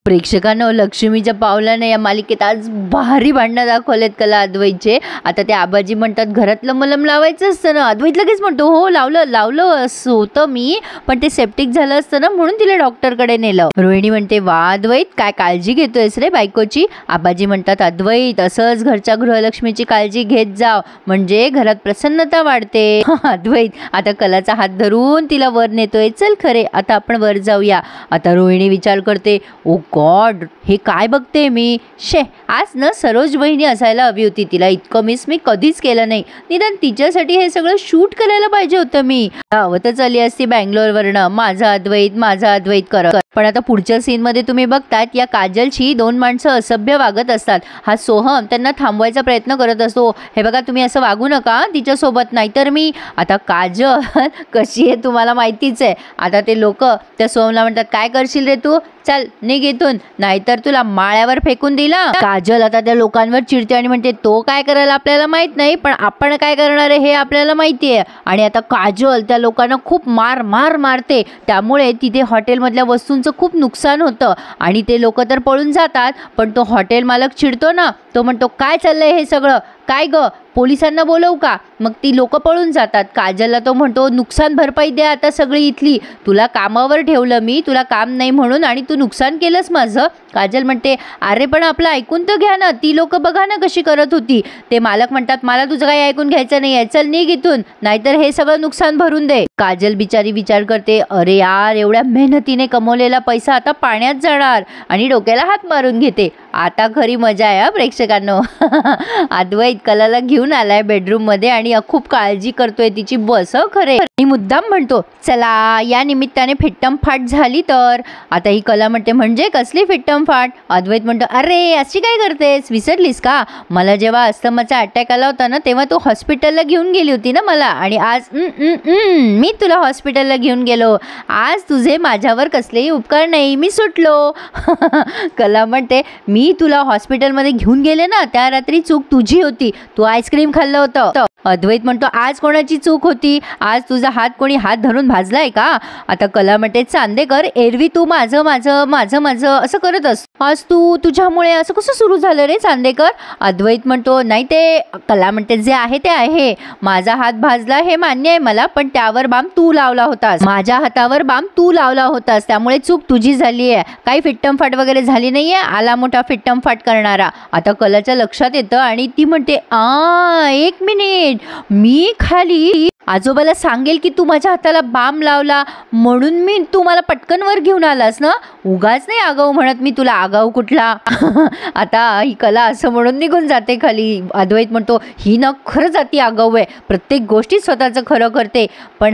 प्रेक्षकांनो, लक्ष्मीच्या पावलाने या मालिकेत आज भारी भांडणं दाखवलेत कला अद्वैतचे. आता ते आबाजी म्हणतात घरातलं मलम लावायचं असतं ना. अद्वैत लगेच म्हणतो हो लावलं असं होतं मी, पण ते सेप्टिक झालं असतं ना म्हणून तिला डॉक्टरकडे नेलं. रोहिणी म्हणते वा अद्वैत, काय काळजी घेतोयस रे बायकोची. आबाजी म्हणतात अद्वैत असंच घरच्या गृहलक्ष्मीची काळजी घेत जाव, म्हणजे घरात प्रसन्नता वाढते. अद्वैत आता कलाचा हात धरून तिला वर नेतोय. चल खरे आता आपण वर जाऊया. आता रोहिणी विचार करते ओ गॉड, हे काय बघते मी. आज ना सरोज बहिणी असायला हवी होती. तिला इतकं मिस मी कधीच केलं नाही. निदान तिच्यासाठी हे सगळं शूट करायला पाहिजे होतं मी. धावतच आली असती बँगलोरवरनं माझा अद्वैत करत. पण आता पुढच्या सीन मध्ये तुम्ही बघतात या काजलची दोन माणसं असभ्य वागत असतात. हा सोहम त्यांना थांबवायचा प्रयत्न करत असतो. हे बघा तुम्ही असं वागू नका तिच्यासोबत, नाहीतर मी. आता काजल कशी आहे तुम्हाला माहितीच आहे. आता ते लोक त्या सोहमला म्हणतात काय करशील रे तू, चल निघ इथून, नाहीतर तुला माळ्यावर फेकून दिला. काजल आता त्या लोकांवर चिडते आणि म्हणते तो काय करायला आपल्याला माहित नाही, पण आपण काय करणार आहे हे आपल्याला माहिती आहे. आणि आता काजल त्या लोकांना खूप मारते. त्यामुळे तिथे हॉटेलमधल्या वस्तूंचं खूप नुकसान होतं आणि ते लोक तर पळून जातात. पण तो हॉटेल मालक चिडतो ना, तो म्हणतो काय चाललंय हे सगळं, काय ग पोलिसांना बोलवू का. मग ती लोक पळून जातात. काजलला तो म्हणतो नुकसान भरपाई द्या आता सगळी इथली, तुला कामावर ठेवलं मी, तुला काम नाही म्हणून, आणि तू नुकसान केलंस माझं. काजल म्हणते अरे पण आपलं ऐकून तर घ्या ना, ती लोक बघा ना कशी करत होती. ते मालक म्हणतात मला तुझं काही ऐकून घ्यायचं नाही आहे, चल निघ इथून, नाहीतर हे सगळं नुकसान भरून दे. काजल बिचारी विचार करते अरे यार, एवढ्या मेहनतीने कमवलेला पैसा आता पाण्यात जाणार, आणि डोक्याला हात मारून घेते. आता खरी मजा आहे प्रेक्षकांनो. अद्वैत कलाला घेऊन आलाय बेडरूम मध्ये आणि खूप काळजी करतोय तिची. बस खरे, आणि मुद्दाम म्हणतो चला या निमित्ताने फिट्टम फाट झाली तर. आता ही कला म्हणते म्हणजे कसली फिट्टम फाट. अद्वैत म्हणतो अरे अशी काय करतेस, विसरलीस का मला जेव्हा अस्थमाचा अटॅक आला होता ना तेव्हा तू हॉस्पिटलला घेऊन गेली होती ना मला, आणि आज मी तुला हॉस्पिटलला घेऊन गेलो. आज तुझे माझ्यावर कसलेही उपकार नाही, मी सुटलो. कला म्हणते मी तुला हॉस्पिटलमध्ये घेऊन गेले ना त्या रात्री चूक तुझी होती, तू आईस्क्रीम खाल्लं होतं. अद्वैत म्हणतो आज कोणाची चूक होती, आज तुझा हात कोणी हात धरून भाजलाय का. आता कला म्हणते चांदेकर, एरवी तू माझं माझं माझं माझं असं करत असतो, आज तू तुझ्यामुळे असं कसं सुरू झालं रे चांदेकर. अद्वैत म्हणतो नाही ते, कला म्हणते जे आहे ते आहे, माझा हात भाजला हे मान्य आहे मला, पण त्यावर बाम तू लावला होतास, माझ्या हातावर बाम तू लावला होतास, त्यामुळे चूक तुझी झाली आहे, काही फिट्टमफाट वगैरे झाली नाहीये, आला मोठा फिट्टमफाट करणारा. आता कलाच्या लक्षात येतं आणि ती म्हणते एक मिनिट, मी खाली आजोबाला सांगेल की तू माझ्या हाताला बाम लावला म्हणून मी तू मला पटकन वर घेऊन आलास ना, उगाच नाही आगाऊ म्हणत मी तुला, आगाऊ कुठला. आता ही कला असं म्हणून निघून जाते खाली. अद्वैत म्हणतो ही ना खरंच अति आगाऊ आहे, प्रत्येक गोष्टी स्वतःचं खरं करते, पण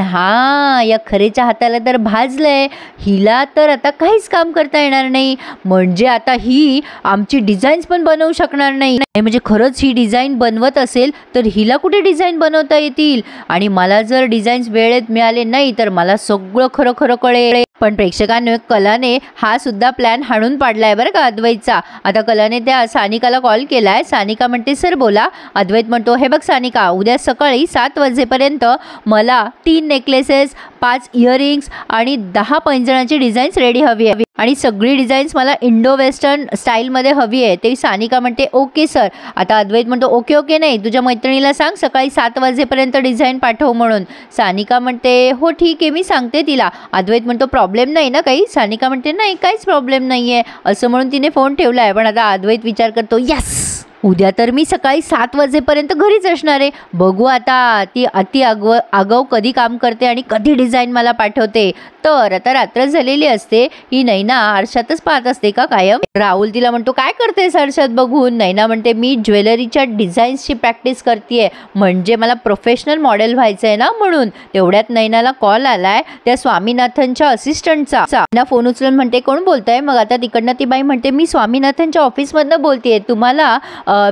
या खरेच्या हाताला तर भाजलंय, हिला तर आता काहीच काम करता येणार नाही, म्हणजे आता ही आमची डिझाईन्स पण बनवू शकणार नाही. म्हणजे खरंच ही डिझाईन बनवत असेल तर हिला कुठे डिझाईन बनवता येतील, आणि मला जर डिझाईन्स वेळेत मिळाले नाही तर मला सगळं खरं खरं कळेल. पण प्रेक्षकांनी कलाने हा सुद्धा प्लॅन हाणून पाडलाय बरं का अद्वैतचा. आता कलाने त्या सानिकाला कॉल केलाय. सानिका म्हणते सर बोला. अद्वैत म्हणतो हे बघ सानिका, उद्या सकाळी 7 वाजेपर्यंत मला 3 नेकलेसेस, 5 इयरिंग्स आणि 10 पैंजणाची डिझाईन्स रेडी हवी आहे, आणि सगळी डिझाईन्स मला इंडो वेस्टर्न स्टाईलमध्ये हवी आहे. ते सानिका म्हणते ओके सर. आता अद्वैत म्हणतो ओके नाही, तुझ्या मैत्रिणीला सांग सकाळी 7 वाजेपर्यंत डिझाईन पाठव म्हणून. सानिका म्हणते हो ठीक आहे मी सांगते तिला. अद्वैत म्हणतो प्रॉब्लेम नाही ना काही. सानिका म्हणते नाही काहीच प्रॉब्लेम नाही आहे असं म्हणून तिने फोन ठेवला आहे. पण आता अद्वैत विचार करतो यस, उद्या तर मी सकाळी 7 वाजेपर्यंत घरीच असणार आहे. बघू आता ती अति आगाऊ कधी काम करते आणि कधी डिझाईन मला पाठवते. तर आता रात्र झालेली असते. ही नैना आरशातच पाहत असते का कायम. राहुल तिला म्हणतो काय करतेस आरशात बघून. नैना म्हणते मी ज्वेलरीच्या डिझाईन्सची प्रॅक्टिस करतेय, म्हणजे मला प्रोफेशनल मॉडेल व्हायचं आहे ना म्हणून. तेवढ्यात नैनाला कॉल आलाय त्या स्वामीनाथनच्या असिस्टंटचा. ना फोन उचलून म्हणते कोण बोलताय. मग आता तिकडनं ती बाई म्हणते मी स्वामीनाथनच्या ऑफिसमधनं बोलतेय, तुम्हाला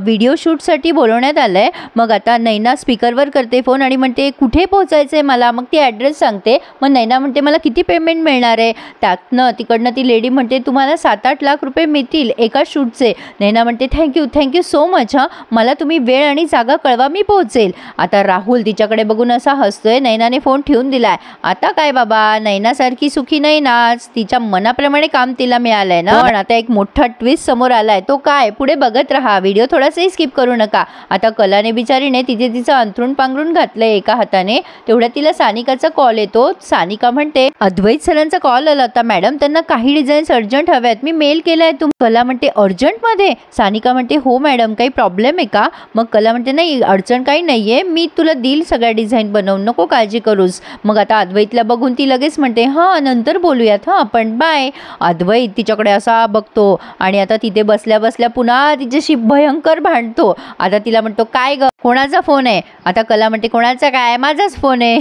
व्हिडिओ शूटसाठी बोलवण्यात आलं आहे. मग आता नैना स्पीकरवर करते फोन आणि म्हणते कुठे पोहोचायचं आहे मला. मग ती ॲड्रेस सांगते. मग नैना म्हणते मला किती पेमेंट मिळणार आहे. त्यातनं तिकडनं ती लेडी म्हणते तुम्हाला 7-8 लाख रुपये मिळतील एका शूटचे. नैना म्हणते थँक्यू सो मच. मला तुम्ही वेळ आणि जागा कळवा, मी पोहोचेल. आता राहुल तिच्याकडे बघून असा हसतोय. नैनाने फोन ठेवून दिलाय. आता काय बाबा, नैनासारखी सुखी नाही नाच, तिच्या मनाप्रमाणे काम तिला मिळालंय ना. पण आता एक मोठा ट्विस्ट समोर आलाय. तो काय, पुढे बघत राहा, व्हिडिओ थोडासाही स्किप करू नका. आता कलाने बिचारीने तिचं अंथरूण पांघरून घातलंय एका हाताने. तेवढ्या तिला सानिकाचा कॉल येतो. सानिका म्हणते अद्वैत सरांचा कॉल आला होता मॅडम, त्यांना काही डिझाईन्स अर्जंट हव्यात, मी मेल केलाय. कला म्हणते अर्जंटमध्ये. सानिका म्हणते हो मॅडम, काही प्रॉब्लेम आहे का. मग कला म्हणते नाही अडचण काही नाहीये, मी तुला देईल सगळ्या डिझाईन बनवून, नको काळजी करूस. मग आता अद्वैतला बघून ती लगेच म्हणते हां नंतर बोलूयात हां आपण, बाय. अद्वैत तिच्याकडे असा बघतो आणि आता तिथे बसल्या बसल्या पुन्हा तिच्याशी भयंकर भांडतो. आता तिला म्हणतो काय ग, कोणाचा फोन आहे. आता कला म्हणते कोणाचा काय, माझाच फोन आहे.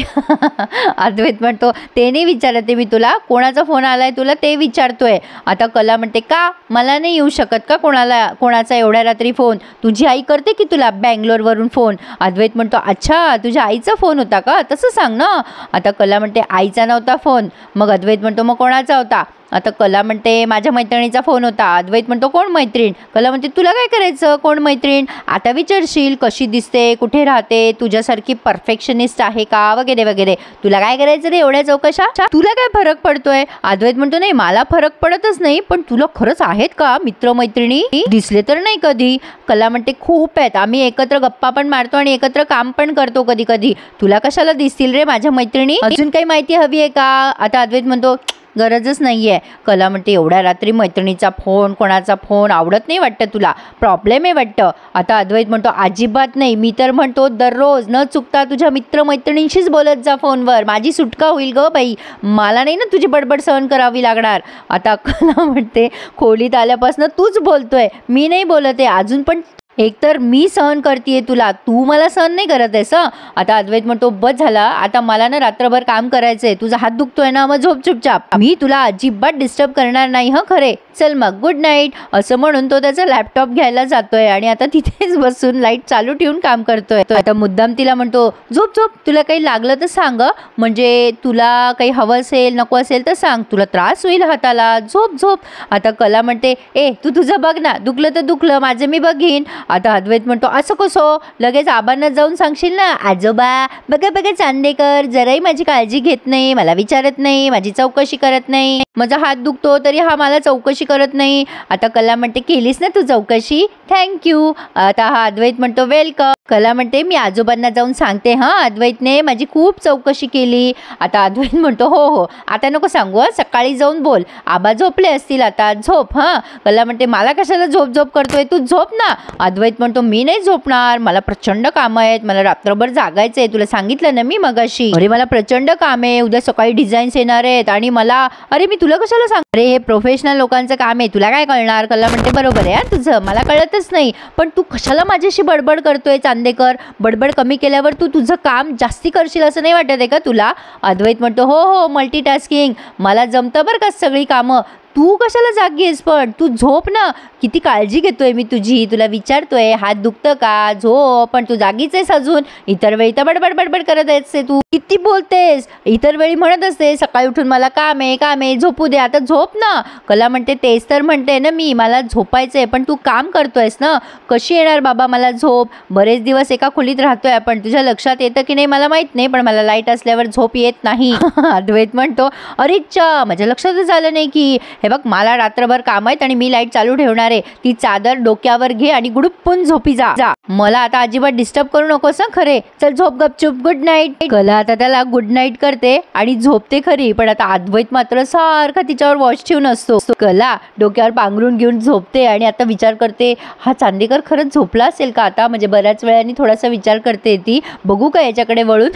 अद्वैत म्हणतो ते नाही विचारते मी तुला, कोणाचा फोन आलाय तुला ते विचारतोय. आता कला म्हणते का, मला नाही येऊ शकत का कोणाचा एवढ्या रात्री फोन, तुझी आई करते की तुला बँगलोरवरून फोन. अद्वैत म्हणतो अच्छा तुझ्या आईचा फोन होता का, तसं सांग ना. आता कला म्हणते आईचा नव्हता फोन. मग अद्वैत म्हणतो मग कोणाचा होता. आता कला म्हणते माझ्या मैत्रिणीचा फोन होता. अद्वैत म्हणतो कोण मैत्रीण. कला म्हणते तुला काय करायचं, कोण मैत्रीण. आता विचारशील कशी दिसते, कुठे राहते, तुझ्यासारखी परफेक्शनिस्ट आहे का, वगैरे वगैरे. तुला काय करायचं रे एवढ्या चौकशा, तुला काय फरक पडतोय. अद्वैत म्हणतो नाही मला फरक पडतच नाही, पण तुला खरंच आहेत का मित्र मैत्रिणी, दिसले तर नाही कधी. कला म्हणते खूप आहेत, आम्ही एकत्र गप्पा पण मारतो आणि एकत्र काम पण करतो कधी कधी, तुला कशाला दिसतील रे माझ्या मैत्रिणी, अजून काही माहिती हवी आहे का. आता अद्वैत म्हणतो गरजच नाहीये. कला म्हणते एवढ्या रात्री मैत्रिणीचा फोन, कोणाचा फोन आवडत नाही वाटतं तुला, प्रॉब्लेम आहे वाटतं. आता अद्वैत म्हणतो अजिबात नाही, मी तर म्हणतो दररोज न चुकता तुझ्या मित्रमैत्रिणींशीच बोलत जा फोनवर, माझी सुटका होईल ग बाई, मला नाही ना तुझी बडबड सहन करावी लागणार. आता कला म्हणते खोलीत आल्यापासून तूच बोलतोय, मी नाही बोलत आहे अजून, पण एकतर मी सहन करतेय तुला, तू मला सहन नाही करत आहेस. आता अद्वैत म्हणतो बस झाला, आता मला ना रात्रभर काम करायचंय, तुझा हात दुखतोय ना मग झोप चुपचाप, मी तुला अजिबात डिस्टर्ब करणार नाही हं खरे, चल मग गुड नाईट. असं म्हणून तो त्याचा लॅपटॉप घ्यायला जातोय आणि आता तिथेच बसून लाईट चालू ठेवून काम करतोय. आता मुद्दाम तिला म्हणतो झोप झोप, तुला काही लागलं तर सांग, म्हणजे तुला काही हवं असेल नको असेल तर सांग, तुला त्रास होईल हाताला, झोप झोप. आता कला म्हणते ए तू तुझं बघ ना, दुखलं तर दुखलं, माझं मी बघीन. आता अद्वैत म्हणतो असं कसं, लगेच आबांना जाऊन सांगशील ना, आजोबा बघा बघा चांदेकर जराही माझी काळजी घेत नाही, मला विचारत नाही, माझी चौकशी करत नाही, माझा हात दुखतो तरी हा मला चौकशी करत नाही. आता कला म्हणते केलीस ना तू चौकशी, थँक्यू. आता हा अद्वैत म्हणतो वेलकम. कला म्हणते मी आजोबांना जाऊन सांगते हां, अद्वैतने माझी खूप चौकशी केली. आता अद्वैत म्हणतो हो हो आता नको सांगू, सकाळी जाऊन बोल, आबा झोपले असतील आता, झोप हां. कला म्हणते मला कशाला झोप झोप करतोय, तू झोप ना. अद्वैत म्हणतो मी नाही झोपणार, मला प्रचंड काम आहेत, मला रात्रभर जागायचंय, तुला सांगितलं ना मी मगाशी, अरे मला प्रचंड काम आहे, उद्या सकाळी डिझाईन्स येणार आहेत आणि मला, अरे मी तुला कशाला सांग, अरे हे प्रोफेशनल लोकांचं काम आहे, तुला काय कळणार. कला म्हणते बरोबर आहे तुझं, मला कळतच नाही, पण तू कशाला माझ्याशी बडबड करतोय चांदेकर, बडबड कमी केल्यावर तू तुझं काम जास्ती करशील असं नाही वाटत आहे का तुला. अद्वैत म्हणतो हो हो मल्टीटास्किंग, मला जमतं बरं का सगळी कामं, तू कशाला जागी आहेस, पण तू झोप ना, किती काळजी घेतोय मी तुझी, तुला विचारतोय हात दुखतं का, झोप, पण तू जागीच आहेस अजून, इतर वेळी तर बडबड बडबड करत आहेस, तू किती बोलतेस, इतर वेळी म्हणत असते सकाळी उठून मला काम आहे झोपू दे, आता झोप ना. कला म्हणते तेच तर म्हणते ना मी, मला झोपायचंय, पण तू काम करतोयस ना, कशी येणार बाबा मला झोप, बरेच दिवस एका खोलीत राहतोय आपण, तुझ्या लक्षात येतं की नाही मला माहित नाही, पण मला लाईट असल्यावर झोप येत नाही. अद्वैत म्हणतो अरे च्या माझ्या लक्षातच आलं नाही की, हे बघ मला रात्रभर काम आहेत आणि मी लाईट चालू ठेवणार आहे, ती चादर डोक्यावर घे आणि गुडुप्पून झोपी जा, मला आता अजिबात डिस्टर्ब करू नकोस खरे, चल झोप गपचूप, गुड नाईट. कला आता त्याला गुड नाईट करते आणि झोपते खरी, पण आता अद्वैत मात्र सारखा तिच्यावर वॉच ठेवून असतो. कला डोक्यावर पांघरून घेऊन झोपते आणि आता विचार करते हा चांदेकर खरंच झोपला असेल का आता, म्हणजे बऱ्याच वेळाने थोडासा विचार करते ती, बघू का याच्याकडे वळून.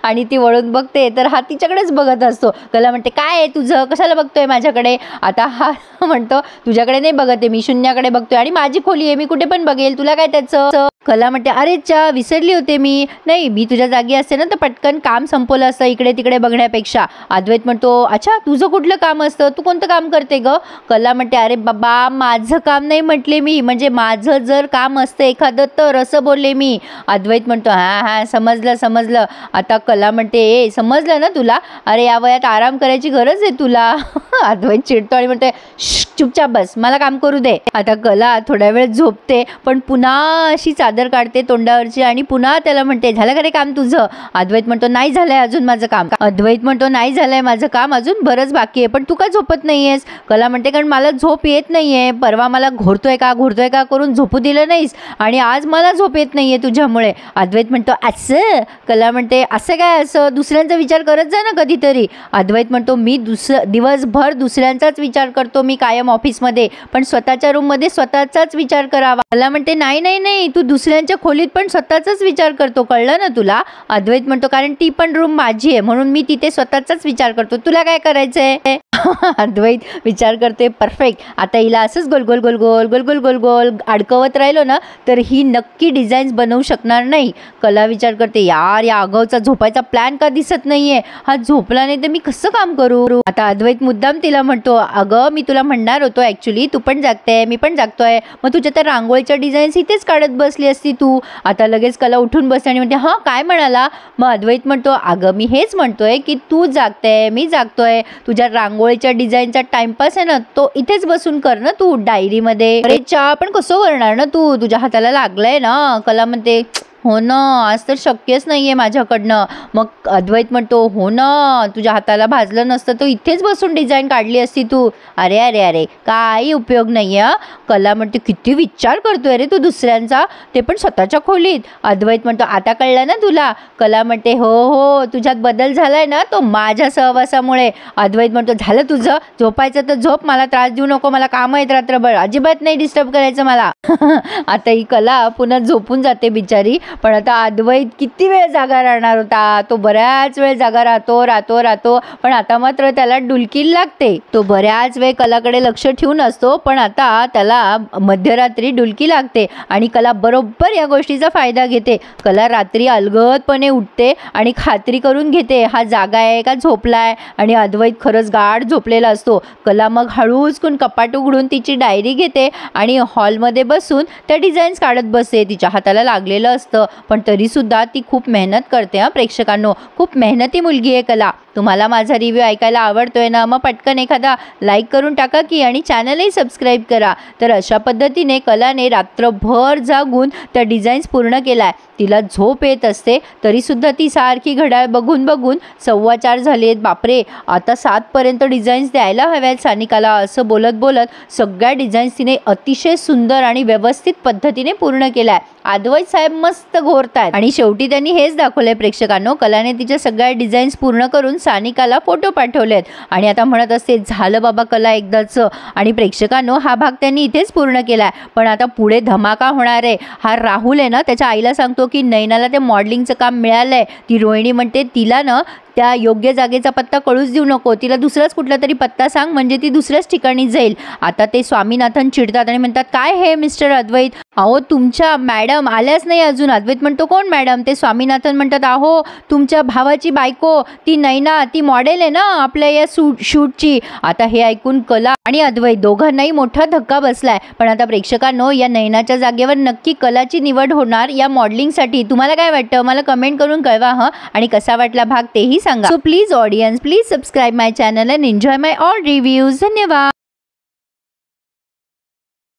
आणि ती वळून बघते तर हा तिच्याकडेच बघत असतो. कला म्हणते काय आहे तुझं, कशाला बघतोय माझ्याकडे. आता हा म्हणतो तुझ्याकडे नाही बघते मी, शून्याकडे बघतोय आणि माझी खोली आहे, मी कुठे पण बघेल, तुला काय त्याचं. कला म्हणते, अरे चा विसरली होते मी. नाही, मी तुझ्या जागी असते ना तर पटकन काम संपवलं असतं इकडे तिकडे बघण्यापेक्षा. अद्वैत म्हणतो, अच्छा तुझं कुठलं काम असतं, तू कोणतं काम करते ग? कला म्हणते, अरे बाबा माझं काम नाही म्हटले मी, म्हणजे माझं जर काम असतं एखादं तर असं बोलले मी. अद्वैत म्हणतो, हां हां समजलं समजलं. आता कला म्हणते, ए समजलं ना तुला, अरे या वयात आराम करायची गरज आहे तुला. अद्वैत चिडतो आणि म्हणते, चुपचाप बस, मला काम करू दे. आता कला थोड्या वेळ झोपते, पण पुन्हा अशी चादर काढते तोंडावरची आणि पुन्हा त्याला म्हणते, झालं का रे काम तुझं? अद्वैत म्हणतो, नाही झालंय अजून माझं काम. अद्वैत म्हणतो, नाही झालंय माझं काम, अजून बरंच बाकी आहे. पण तू का झोपत नाहीयेस? कला म्हणते, कारण मला झोप येत नाहीये. परवा मला घोरतोय का करून झोपू दिलं नाहीस आणि आज मला झोप येत नाहीये तुझ्यामुळे. अद्वैत म्हणतो, असं? कला म्हणते, असं काय असं? दुसऱ्यांचा विचार करत जा ना कधीतरी. अद्वैत म्हणतो, मी दिवसभर दुसऱ्यांचाच विचार करतो मी कायम ऑफिसमध्ये, पण स्वतःच्या रूममध्ये स्वतःचाच विचार करावा. कला म्हणते, नाही नाही नाही, तू दुसऱ्यांच्या खोलीत पण स्वतःचाच विचार करतो, कळलं ना तुला? अद्वैत म्हणतो, कारण ती पण रूम माझी आहे म्हणून मी तिथे स्वतःचाच विचार करतो, तुला काय करायचंय? अद्वैत विचार करते, परफेक्ट. आता हिला असंच गोल गोल गोल गोल गोल गोल गोल गोल अडकवत राहिलो ना तर ही नक्की डिझाईन्स बनवू शकणार नाही. कला विचार करते, यार या आगाऊचा झोपायचा प्लॅन का दिसत नाहीये, हा झोपला नाही तर मी कसं काम करू? आता अद्वैत मुद्दाम तिला म्हणतो, अगं मी तुला म्हणणार होतो ऍक्च्युली, तू पण जागते मी पण जागतोय, मग तुझ्या त्या रांगोळीच्या डिझाईन्स इथेच काढत बसली असती तू. आता लगेच कला उठून बसते आणि म्हणते, हां काय म्हणाला? मग अद्वैत म्हणतो, अगं मी हेच म्हणतोय की तू जागते मी जागतोय, तुझ्या रांगोळीच्या डिझाईनचा टाइमपास आहे ना तो इथेच बसून कर ना तू डायरीमध्ये. अरे चहा पण कसं करणार ना तू, तुझ्या हाताला लागलंय ना. कला म्हणते, हो ना आज तर शक्यच नाही आहे माझ्याकडनं. मग अद्वैत म्हणतो, हो ना तुझ्या हाताला भाजलं नसतं तर इथेच बसून डिझाईन काढली असती तू. अरे अरे अरे काही उपयोग नाही आहे. कला म्हणते, किती विचार करतोय रे तू दुसऱ्यांचा, ते पण स्वतःच्या खोलीत. अद्वैत म्हणतो, आता कळलं ना तुला? कला म्हणते, हो हो तुझ्यात बदल झालाय ना तो माझ्या सहवासामुळे. अद्वैत म्हणतो, झालं तुझं, झोपायचं तर झोप, मला त्रास देऊ नको, मला काम आहेत रात्रभर, अजिबात नाही डिस्टर्ब करायचं मला. आता ही कला पुन्हा झोपून जाते बिचारी. पण आता अद्वैत किती वेळ जागा राहणार होता, तो बऱ्याच वेळ जागा राहतो. पण आता मात्र त्याला डुलकी लागते. तो बऱ्याच वेळ कलाकडे लक्ष ठेवून असतो, पण आता त्याला मध्यरात्री डुलकी लागते आणि कला बरोबर या गोष्टीचा फायदा घेते. कला रात्री अलगदपणे उठते आणि खात्री करून घेते हा जागा आहे का झोपलाय, आणि अद्वैत खरंच गाढ झोपलेला असतो. कला मग हळूच कपाट उघडून तिची डायरी घेते आणि हॉलमध्ये बसून त्या डिझाईन्स काढत बसते. तिच्या हाताला लागलेलं असतं पण तरी सुद्धा ती खूप मेहनत करते. प्रेक्षकांनो, खूप मेहनती मुलगी आहे कला. तुम्हाला माझा रिव्ह्यू ऐकायला आवडतोय ना, मग पटकन एखादा लाईक करून टाका की, आणि चॅनलही सबस्क्राईब करा. तर अशा पद्धतीने कलाने रात्रभर जागून त्या डिझाईन्स पूर्ण केलाय. तिला झोप येत असते तरीसुद्धा ती सारखी घड्याळ बघून 4:15 झालेत. बापरे, आता 7 पर्यंत डिझाईन्स द्यायला हव्यात सानिकाला, असं बोलत सगळ्या डिझाईन्स तिने अतिशय सुंदर आणि व्यवस्थित पद्धतीने पूर्ण केलाय. अद्वैत साहेब मस्त घोरतायत आणि शेवटी त्यांनी हेच दाखवलंय प्रेक्षकांनो, कलाने तिच्या सगळ्या डिझाईन्स पूर्ण करून सानिकाला फोटो पाठवलेत आणि आता म्हणत असते, झालं बाबा कला एकदाच. आणि प्रेक्षकांनो, हा भाग त्यांनी इथेच पूर्ण केलाय. पण आता पुढे धमाका होणार आहे. हा राहुल आहे ना, त्याच्या आईला सांगतो की नैनाला ते मॉडेलिंगचं काम मिळालंय. ती रोहिणी म्हणते, तिला ना त्या योग्य जागेचा पत्ता कळूच देऊ नको, तिला दुसराच कुठला तरी पत्ता सांग, म्हणजे ती दुसऱ्याच ठिकाणी जाईल. आता ते स्वामीनाथन चिडतात आणि म्हणतात, काय हे मिस्टर अद्वैत, अहो तुमच्या मॅडम आल्याच नाही अजून. अद्वैत म्हणतो, कोण मॅडम? ते स्वामीनाथन म्हणतात, अहो तुमच्या भावाची बायको ती नैना, ती मॉडेल आहे ना आपल्या या शूटची. आता हे ऐकून कला आणि अद्वैत दोघांनाही मोठा धक्का बसलाय. पण आता प्रेक्षकांनो, या नैनाच्या जागेवर नक्की कलाची निवड होणार या मॉडेलिंगसाठी. तुम्हाला काय वाटतं मला कमेंट करून कळवा आणि कसा वाटला भाग तेही सांगा. So please audience, please subscribe my channel and enjoy my all reviews. धन्यवाद.